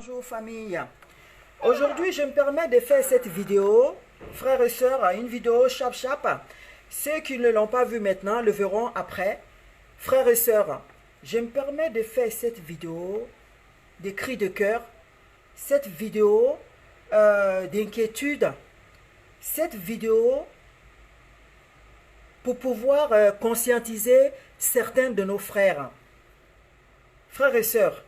Bonjour famille, aujourd'hui je me permets de faire cette vidéo, frères et sœurs, une vidéo chap. Ceux qui ne l'ont pas vu maintenant le verront après. Frères et sœurs, je me permets de faire cette vidéo des cris de cœur, cette vidéo d'inquiétude, cette vidéo pour pouvoir conscientiser certains de nos frères. Frères et sœurs,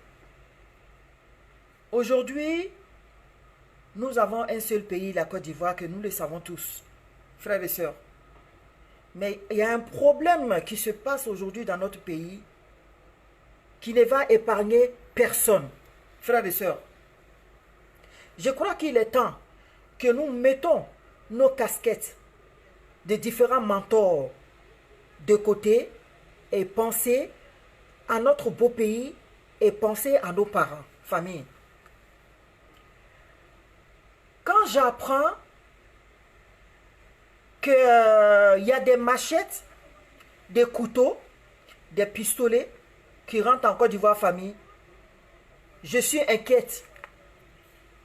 aujourd'hui, nous avons un seul pays, la Côte d'Ivoire, que nous le savons tous, frères et sœurs. Mais il y a un problème qui se passe aujourd'hui dans notre pays qui ne va épargner personne, frères et sœurs. Je crois qu'il est temps que nous mettons nos casquettes de différents mentors de côté et penser à notre beau pays et penser à nos parents, famille. Quand j'apprends qu'il y a des machettes, des couteaux, des pistolets qui rentrent en Côte d'Ivoire, famille, je suis inquiète.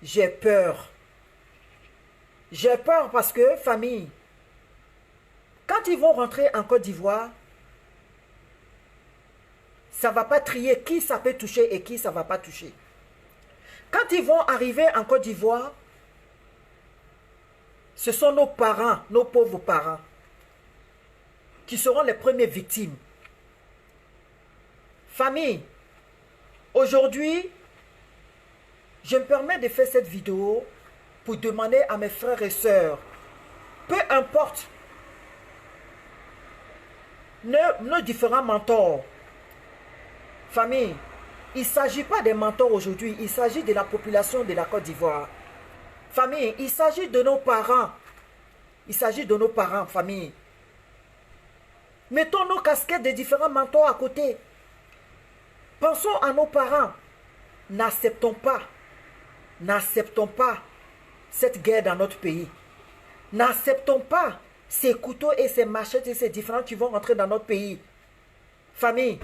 J'ai peur. J'ai peur parce que, famille, quand ils vont rentrer en Côte d'Ivoire, ça ne va pas trier qui ça peut toucher et qui ça ne va pas toucher. Quand ils vont arriver en Côte d'Ivoire, ce sont nos parents, nos pauvres parents, qui seront les premières victimes. Famille, aujourd'hui, je me permets de faire cette vidéo pour demander à mes frères et sœurs, peu importe nos différents mentors, famille, il ne s'agit pas des mentors aujourd'hui, il s'agit de la population de la Côte d'Ivoire. Famille, il s'agit de nos parents. Il s'agit de nos parents, famille. Mettons nos casquettes de différents mentors à côté. Pensons à nos parents. N'acceptons pas cette guerre dans notre pays. N'acceptons pas ces couteaux et ces machettes et ces différents qui vont rentrer dans notre pays. Famille,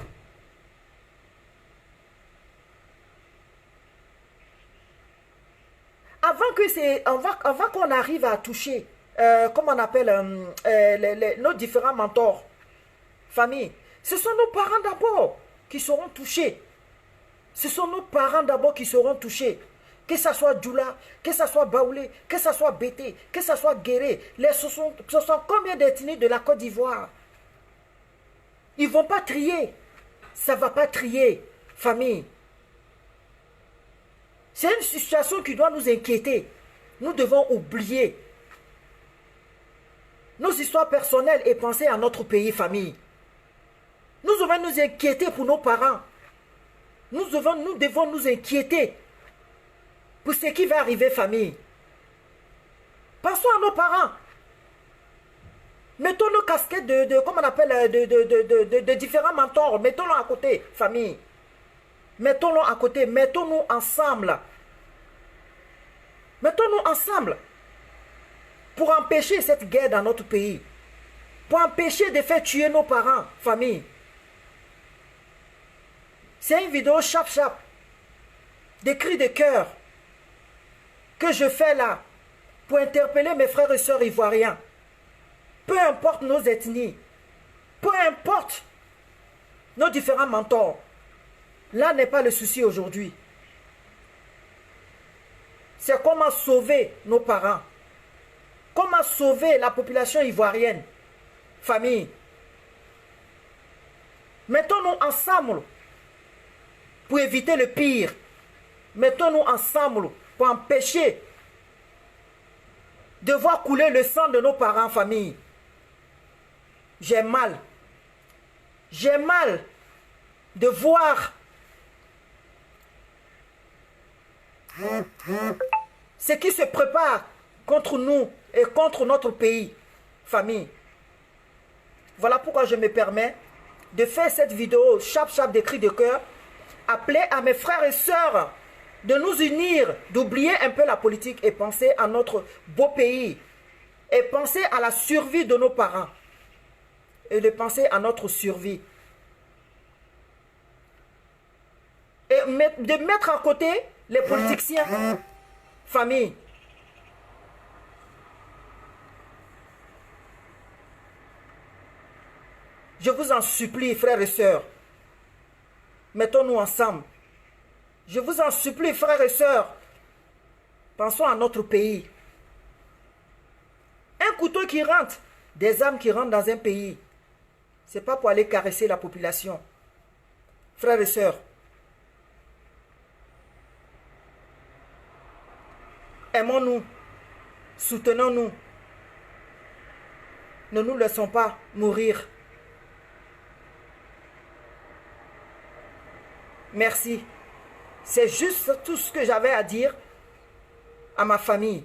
avant qu'on arrive à toucher, comment on appelle, nos différents mentors, famille, ce sont nos parents d'abord qui seront touchés. Ce sont nos parents d'abord qui seront touchés. Que ce soit Djoula, que ce soit Baoulé, que ce soit Bété, que ce soit Guéré, ce sont combien d'ethnies de la Côte d'Ivoire? Ils ne vont pas trier. Ça ne va pas trier, famille. C'est une situation qui doit nous inquiéter. Nous devons oublier nos histoires personnelles et penser à notre pays, famille. Nous devons nous inquiéter pour nos parents. Nous devons nous inquiéter pour ce qui va arriver, famille. Pensons à nos parents. Mettons nos casquettes comment on appelle, de différents mentors. Mettons-les à côté, famille. Mettons-nous à côté, mettons-nous ensemble. Mettons-nous ensemble pour empêcher cette guerre dans notre pays. Pour empêcher de faire tuer nos parents, famille. C'est une vidéo chap, des cris de cœur que je fais là pour interpeller mes frères et sœurs ivoiriens. Peu importe nos ethnies, peu importe nos différents mentors. Là n'est pas le souci aujourd'hui. C'est comment sauver nos parents. Comment sauver la population ivoirienne. Famille. Mettons-nous ensemble pour éviter le pire. Mettons-nous ensemble pour empêcher de voir couler le sang de nos parents, famille. J'ai mal. J'ai mal de voir ce qui se prépare contre nous et contre notre pays, famille. Voilà pourquoi je me permets de faire cette vidéo chap des cris de cœur, appeler à mes frères et sœurs de nous unir, d'oublier un peu la politique et penser à notre beau pays et penser à la survie de nos parents et de penser à notre survie. Et de mettre à côté les politiciens, famille. Je vous en supplie, frères et sœurs, mettons-nous ensemble. Je vous en supplie, frères et sœurs, pensons à notre pays. Un couteau qui rentre, des armes qui rentrent dans un pays, ce n'est pas pour aller caresser la population. Frères et sœurs, aimons-nous, soutenons-nous, ne nous laissons pas mourir. Merci. C'est juste tout ce que j'avais à dire à ma famille.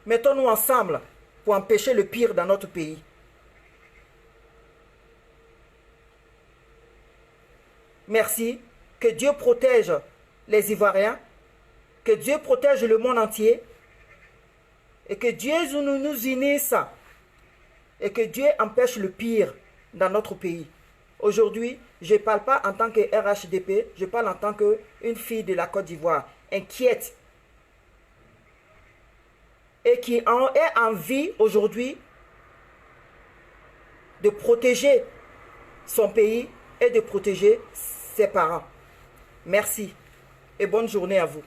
Mettons-nous ensemble pour empêcher le pire dans notre pays. Merci. Que Dieu protège les Ivoiriens. Que Dieu protège le monde entier. Et que Dieu nous unisse. Et que Dieu empêche le pire dans notre pays. Aujourd'hui, je ne parle pas en tant que RHDP, je parle en tant qu'une fille de la Côte d'Ivoire, inquiète. Et qui est en vie aujourd'hui de protéger son pays et de protéger ses parents. Merci et bonne journée à vous.